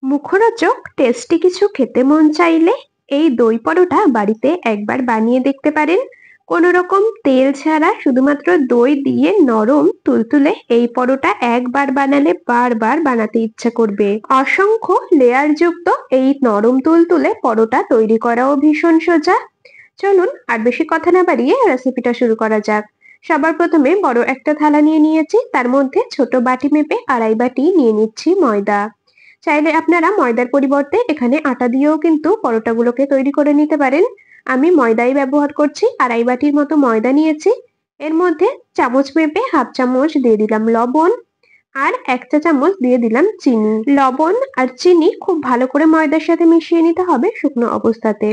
মুখরোচক টেস্টি কিছু খেতে মন চাইলে এই দই পরোটা বাড়িতে একবার বানিয়ে দেখতে পারেন। কোনো রকম তেল ছাড়া শুধুমাত্র দই দিয়ে নরম তুলতুলে এই পরোটা একবার বানালে বারবার বানাতে ইচ্ছা করবে। অসংখ্য লেয়ার যুক্ত এই নরম তুলতুলে পরোটা তৈরি করাও ভীষণ সোজা। চলুন আর বেশি কথা না বাড়িয়ে রেসিপিটা শুরু করা যাক। সবার প্রথমে বড় একটা থালা নিয়ে নিয়েছি, তার মধ্যে ছোট বাটি মেপে 2.5 বাটি নিয়ে নিচ্ছি ময়দা। চাইলে আপনারা ময়দার পরিবর্তে এখানে আটা দিয়েও কিন্তু পরোটাগুলোকে তৈরি করে নিতে পারেন। আমি ময়দাই ব্যবহার করছি, 2.5 বাটির মতো ময়দা নিয়েছি। এর মধ্যে চামচ মেপে হাফ চামচ দিয়ে দিলাম লবণ, আর 1 চা চামচ দিয়ে দিলাম চিনি। লবণ আর চিনি খুব ভালো করে ময়দার সাথে মিশিয়ে নিতে হবে শুকনো অবস্থাতে।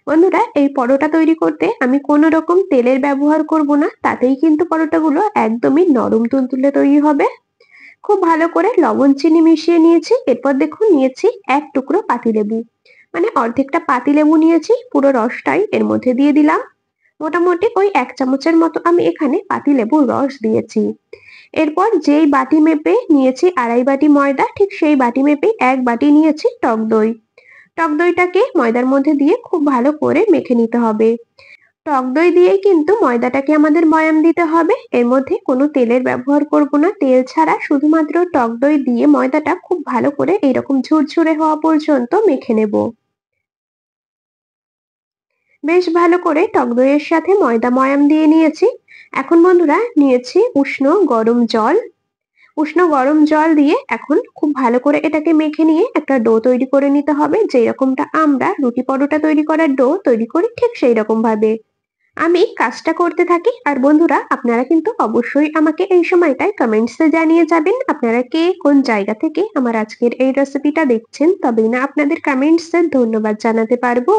বন্ধুরা, এই পরোটা তৈরি করতে আমি কোনো রকম তেলের ব্যবহার করব না, তাতেই কিন্তু পরোটাগুলো একদমই নরম তুলতুলে তৈরি হবে। খুব ভালো করে লবণ চিনি মিশিয়ে নিয়েছি। এরপর দেখুন নিয়েছি 1 টুকরো পাতিলেবু, মানে অর্ধেকটা পাতিলেবু নিয়েছি, পুরো রসটাই এর মধ্যে দিয়ে দিলাম। মোটামুটি ওই 1 চামচের মতো আমি এখানে পাতিলেবুর রস দিয়েছি। এরপর যেই বাটি মেপে নিয়েছি 2.5 বাটি ময়দা, ঠিক সেই বাটি মেপেই 1 বাটি নিয়েছি টক দই। টক দইটাকে ময়দার মধ্যে দিয়ে খুব ভালো করে মেখে নিতে হবে। টক দই দিয়েই কিন্তু ময়দাটাকে আমাদের ময়াম দিতে হবে। এর মধ্যে কোনো তেলের ব্যবহার করব না, তেল ছাড়া শুধুমাত্র টক দই দিয়ে ময়দাটা খুব ভালো করে এরকম ঝুরঝুরে হওয়া পর্যন্ত মেখে নেব। বেশ ভালো করে টক দইয়ের সাথে ময়দা ময়াম দিয়ে নিয়েছি। এখন বন্ধুরা নিয়েছি উষ্ণ গরম জল। উষ্ণ গরম জল দিয়ে এখন খুব ভালো করে এটাকে মেখে নিয়ে একটা ডো তৈরি করে নিতে হবে, যেরকমটা আমরা রুটি পরোটা তৈরি করার ডো তৈরি করি ঠিক সেই রকম ভাবে আমি কাজটা করতে থাকি। আর বন্ধুরা, আপনারা কিন্তু অবশ্যই আমাকে এই সময়টায় কমেন্টসে জানিয়ে যাবেন আপনারা কে কোন জায়গা থেকে আমার আজকের এই রেসিপিটা দেখছেন, তবেই না আপনাদের কমেন্টসে ধন্যবাদ জানাতে পারবো।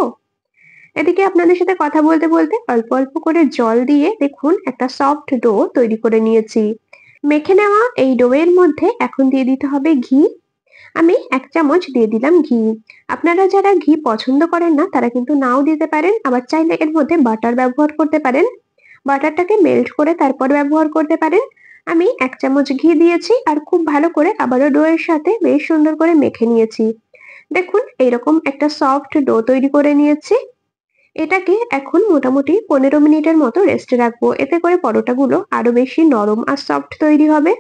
এদিকে আপনাদের সাথে কথা বলতে বলতে অল্প অল্প করে জল দিয়ে দেখুন একটা সফট ডো তৈরি করে নিয়েছি। মেখে নেওয়া এই ডো এর মধ্যে এখন দিয়ে দিতে হবে ঘি। আমি 1 চামচ দিয়ে দিলাম ঘি। আপনারা যারা ঘি পছন্দ করেন না তারা কিন্তু নাও দিতে পারেন, আবার চাইলে এর মধ্যে বাটার ব্যবহার করতে পারেন। বাটারটাকে মেল্ট করে তারপর ব্যবহার করতে পারেন। আমি 1 চামচ ঘি দিয়েছি আর খুব ভালো করে আবারও ডো এর সাথে বেশ সুন্দর করে মেখে নিয়েছি। দেখুন এইরকম একটা সফট ডো তৈরি করে নিয়েছি। এটাকে এখন মোটামুটি 15 মিনিটের মতো রেস্টে রাখবো, এতে করে পরোটাগুলো আরো বেশি নরম আর সফট তৈরি হবে।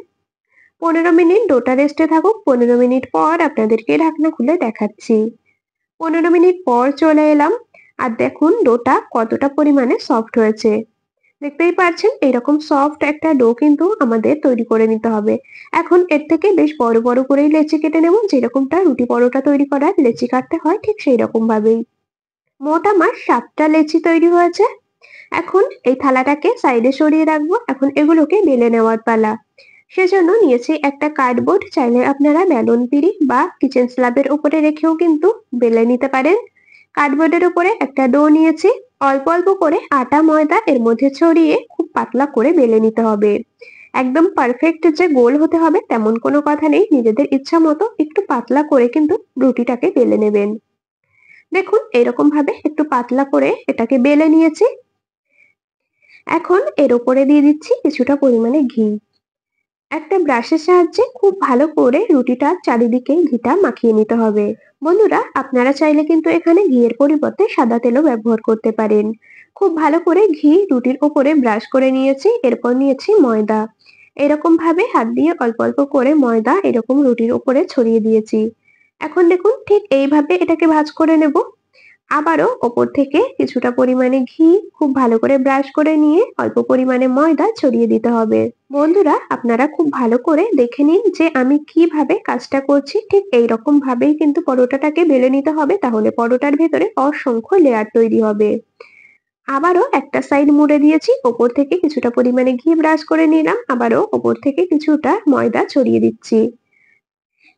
15 মিনিট ডোটা রেস্টে থাকুক। 15 মিনিট পর আপনাদেরকে ঢাকনা খুলে দেখাচ্ছি। 15 মিনিট পর চলে এলাম, আর দেখুন ডোটা কতটা পরিমাণে সফট হয়েছে। দেখতেই পাচ্ছেন এরকম সফট একটা ডো কিন্তু আমাদের তৈরি করে নিতে হবে। এখন এর থেকে বেশ বড় বড় করেই লেচি কেটে নেব, যেরকমটা রুটি পরোটা তৈরি করার লেচি কাটতে হয় ঠিক সেই রকম ভাবেই। মোট আমার 7টা লেচি তৈরি হয়েছে। এখন এই থালাটাকে সাইডে সরিয়ে রাখবো। এখন এগুলোকে বেলে নেওয়ার পালা। সেজন্য নিয়েছি একটা কার্ডবোর্ড, চাইলে আপনারা বেলুন পিঁড়ি বা কিচেন স্ল্যাবের উপরে রেখেও কিন্তু বেলে নিতে পারেন। কার্ডবোর্ডের উপরে একটা ডো নিয়েছি। অল্প অল্প করে আটা ময়দা এর মধ্যে ছড়িয়ে খুব পাতলা করে বেলে নিতে হবে। একদম পারফেক্ট যে গোল হতে হবে তেমন কোনো কথা নেই, নিজেদের ইচ্ছা মতো একটু পাতলা করে কিন্তু রুটিটাকে বেলে নেবেন। দেখুন এরকম ভাবে একটু পাতলা করে এটাকে বেলে নিয়েছি। এখন এর উপরে দিয়ে দিচ্ছি কিছুটা পরিমাণে ঘি। একটা ব্রাশের সাহায্যে খুব ভালো করে রুটিটার চারিদিকে ঘিটা মাখিয়ে নিতে হবে। বন্ধুরা, আপনারা চাইলে কিন্তু এখানে ঘিয়ের পরিবর্তে সাদা তেলও ব্যবহার করতে পারেন। খুব ভালো করে ঘি রুটির ওপরে ব্রাশ করে নিয়েছি। এরপর নিয়েছি ময়দা। এরকম ভাবে হাত দিয়ে অল্প অল্প করে ময়দা এরকম রুটির উপরে ছড়িয়ে দিয়েছি। এখন দেখুন ঠিক এইভাবে এটাকে ভাঁজ করে নেব। আবারও ওপর থেকে কিছুটা পরিমাণে ঘি খুব ভালো করে ব্রাশ করে নিয়ে অল্প পরিমাণে ময়দা ছড়িয়ে দিতে হবে। বন্ধুরা, আপনারা খুব ভালো করে দেখে নিন যে আমি কিভাবে কাজটা করছি। ঠিক এইরকম ভাবেই কিন্তু পরোটাটাকে বেলে নিতে হবে, তাহলে পরোটার ভেতরে অসংখ্য লেয়ার তৈরি হবে। আবারও একটা সাইড মুড়ে দিয়েছি, ওপর থেকে কিছুটা পরিমাণে ঘি ব্রাশ করে নিলাম, আবারও ওপর থেকে কিছুটা ময়দা ছড়িয়ে দিচ্ছি।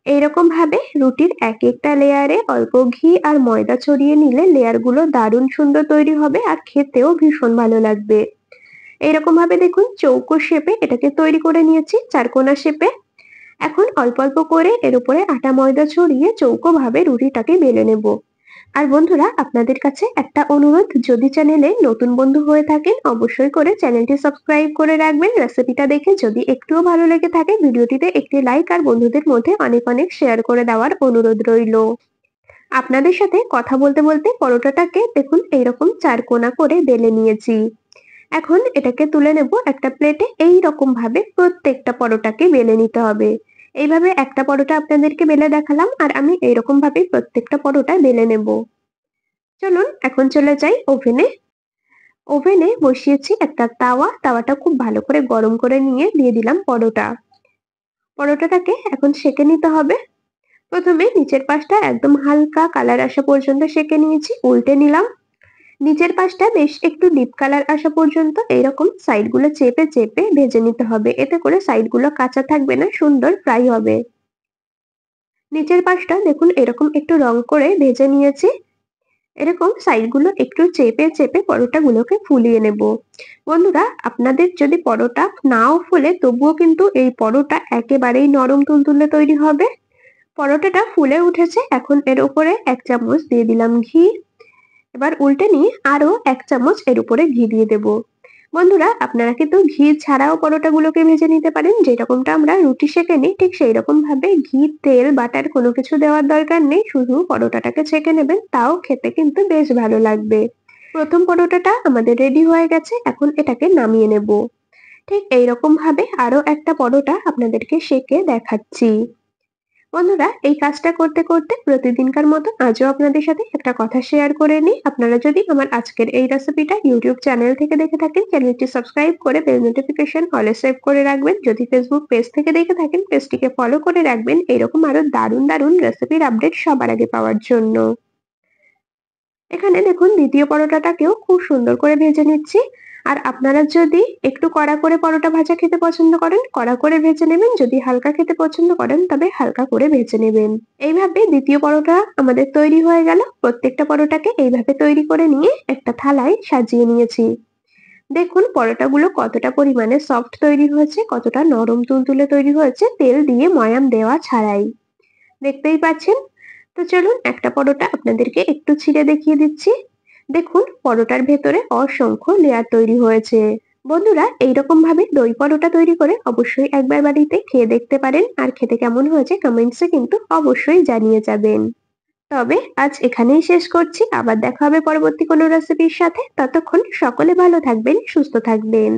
এইরকম ভাবে রুটির এক একটা লেয়ারে অল্প ঘি আর ময়দা ছড়িয়ে নিলে লেয়ারগুলো দারুণ সুন্দর তৈরি হবে আর খেতেও ভীষণ ভালো লাগবে। এইরকম ভাবে দেখুন চৌকো শেপে এটাকে তৈরি করে নিয়েছি, চারকোনা শেপে। এখন অল্প অল্প করে এর উপরে আটা ময়দা ছড়িয়ে চৌকো ভাবে রুটিটাকে বেলে নেব। আর বন্ধুরা, আপনাদের কাছে একটা অনুরোধ, যদি চ্যানেলে নতুন বন্ধু হয়ে থাকেন অবশ্যই করে চ্যানেলটি সাবস্ক্রাইব করে রাখবেন। রেসিপিটা দেখে যদি একটুও ভালো লেগে থাকে ভিডিওটিতে একটি লাইক আর বন্ধুদের মধ্যে অনেক অনেক শেয়ার করে দেওয়ার অনুরোধ রইল। আপনাদের সাথে কথা বলতে বলতে পরোটাটাকে দেখুন এইরকম চারকোনা করে বেলে নিয়েছি। এখন এটাকে তুলে নেব একটা প্লেটে। এই রকম ভাবে প্রত্যেকটা পরোটাকে বেলে নিতে হবে। এইভাবে একটা পরোটা আপনাদেরকে বেলে দেখালাম, আর আমি এইরকম ভাবে প্রত্যেকটা পরোটা বেলে নেব। চলুন এখন চলে যাই ওভেনে। ওভেনে বসিয়েছি একটা তাওয়া। তাওয়াটা খুব ভালো করে গরম করে নিয়ে দিয়ে দিলাম পরোটা। পরোটাটাকে এখন সেঁকে নিতে হবে। প্রথমে নিচের পাশটা একদম হালকা কালার আসা পর্যন্ত সেঁকে নিয়েছি, উল্টে নিলাম। নিচের পাশটা বেশ একটু ডিপ কালার আসা পর্যন্ত এইরকম সাইডগুলো চেপে চেপে ভেজে নিতে হবে, এতে করে সাইডগুলো কাঁচা থাকবে না, সুন্দর ফ্রাই হবে। নিচের পাশটা দেখুন এরকম একটু রং করে ভেজে নিয়েছি। এরকম সাইডগুলো একটু চেপে চেপে পরোটাগুলোকে ফুলিয়ে নেব। বন্ধুরা, আপনাদের যদি পরোটা নাও ফুলে তবুও কিন্তু এই পরোটা একেবারেই নরম তুলতুলে তৈরি হবে। পরোটাটা ফুলে উঠেছে, এখন এর উপরে 1 চামচ দিয়ে দিলাম ঘি। এবার উল্টে নিয়ে আরো 1 চামচ এর উপরে ঘি দিয়ে দেব। বন্ধুরা, আপনারা কিন্তু ঘি ছাড়াও পরোটাগুলোকে ভেজে নিতে পারেন, যেরকমটা আমরা রুটি সেঁকে নিই ঠিক সেই রকম ভাবে ঘি, তেল, বাটার কোনো কিছু দেওয়ার দরকার নেই, শুধু পরোটাটাকে ছেঁকে নেবেন, তাও খেতে কিন্তু বেশ ভালো লাগবে। প্রথম পরোটাটা আমাদের রেডি হয়ে গেছে, এখন এটাকে নামিয়ে নেব। ঠিক এইরকম ভাবে আরো একটা পরোটা আপনাদেরকে সেঁকে দেখাচ্ছি। বন্ধুরা, এই কাজটা করতে করতে প্রতিদিনকার মতো আজও আপনাদের সাথে একটা কথা শেয়ার করে নিই। আপনারা যদি আমার আজকের এই রেসিপিটা ইউটিউব চ্যানেল থেকে দেখে থাকেন, চ্যানেলটি সাবস্ক্রাইব করে বেল নোটিফিকেশন অলে সেভ করে রাখবেন। যদি ফেসবুক পেজ থেকে দেখে থাকেন, পেজটিকে ফলো করে রাখবেন এরকম আরো দারুণ দারুণ রেসিপির আপডেট সবার আগে পাওয়ার জন্য। এখানে দেখুন দ্বিতীয় পরোটাটাকেও খুব সুন্দর করে ভেজে নিচ্ছি। আর আপনারা যদি একটু কড়া করে পরোটা ভাজা খেতে পছন্দ করেন, কড়া করে ভেজে নেবেন। যদি হালকা খেতে পছন্দ করেন তবে হালকা করে ভেজে নেবেন। এইভাবে দ্বিতীয় পরোটা আমাদের তৈরি হয়ে গেল। প্রত্যেকটা পরোটাকে এইভাবে তৈরি করে নিয়ে একটা থালায় সাজিয়ে নিয়েছি। দেখুন পরোটাগুলো কতটা পরিমাণে সফট তৈরি হয়েছে, কতটা নরম তুলতুলে তৈরি হয়েছে, তেল দিয়ে ময়াম দেওয়া ছাড়াই। দেখতেই পাচ্ছেন। তো চলুন একটা পরোটা আপনাদেরকে একটু ছিঁড়ে দেখিয়ে দিচ্ছি। দেখুন পরোটার ভেতরে অসংখ্য লেয়ার তৈরি হয়েছে। বন্ধুরা, এইরকম ভাবে দই পরোটা তৈরি করে অবশ্যই একবার বাড়িতে খেয়ে দেখতে পারেন, আর খেতে কেমন হয়েছে কমেন্টসে কিন্তু অবশ্যই জানিয়ে যাবেন। তবে আজ এখানেই শেষ করছি, আবার দেখা হবে পরবর্তী কোনো রেসিপির সাথে। ততক্ষণ সকলে ভালো থাকবেন, সুস্থ থাকবেন।